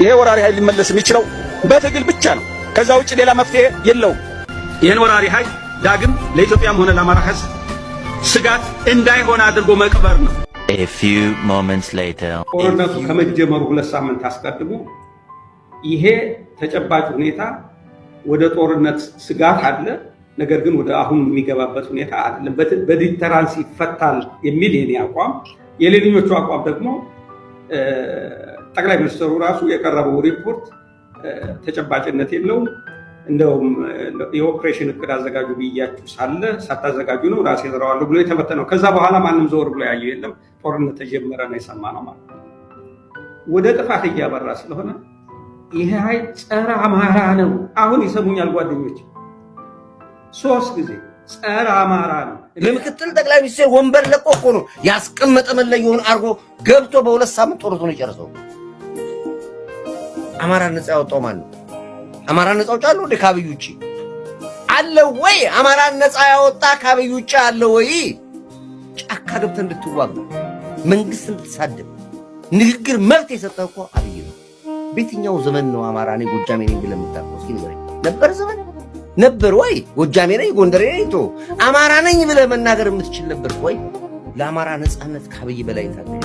ይሄ ወራሪ ኃይል ሊመለስ የሚችለው በትግል ብቻ ነው። ከዛ ውጭ ሌላ መፍትሄ የለውም። ይሄን ወራሪ ኃይል ዳግም ለኢትዮጵያም ሆነ ለአማራ ሕዝብ ስጋት እንዳይሆን አድርጎ መቅበር ነው። A few moments later ጦርነቱ ከመጀመሩ 2 ሳምንት አስቀድሞ ይሄ ተጨባጭ ሁኔታ ወደ ጦርነት ስጋት አለ፣ ነገር ግን ወደ አሁን የሚገባበት ሁኔታ አይደለም። በዲተራንስ ይፈታል የሚል የኔ አቋም፣ የሌሎቹ አቋም ደግሞ ጠቅላይ ሚኒስትሩ ራሱ የቀረበው ሪፖርት ተጨባጭነት የለውም። እንደውም የኦፕሬሽን እቅድ አዘጋጁ ብያችሁ ሳለ ሳታዘጋጁ ነው ራሴ ዘራዋለሁ ብሎ የተበተነው። ከዛ በኋላ ማንም ዘወር ብሎ ያየው የለም። ጦርነት ተጀመረ ነው የሰማነው ማለት ነው። ወደ ጥፋት እያበራ ስለሆነ ይሄ ኃይል ጸረ አማራ ነው። አሁን ይሰሙኛል ጓደኞች፣ 3 ጊዜ ጸረ አማራ ነው። ለምክትል ጠቅላይ ሚኒስትር ወንበር ለቆ እኮ ነው ያስቀመጠ መለየውን አርጎ ገብቶ በ2 ሳምንት ጦርነቱን የጨረሰው። አማራ ነፃ ያወጣው ማን ነው? አማራ ነፃ አውጣለሁ እንደ ከአብይ ውጪ አለ ወይ? አማራ ነፃ ያወጣ ከአብይ ውጪ አለ ወይ? ጫካ ገብተህ እንድትዋጋ መንግስት እንድትሳደብ ንግግር መብት የሰጠው እኮ አብይ ነው። በየትኛው ዘመን ነው አማራ ነኝ ጎጃሜ ነኝ ብለህ የምታውቀው? እስኪ ንገረኝ። ነበር ዘመን ነበር ወይ? ጎጃሜ ነኝ ጎንደሬ ነኝ ቶ አማራ ነኝ ብለህ መናገር የምትችል ነበር ወይ? ለአማራ ነፃነት ከአብይ በላይ ታገኝ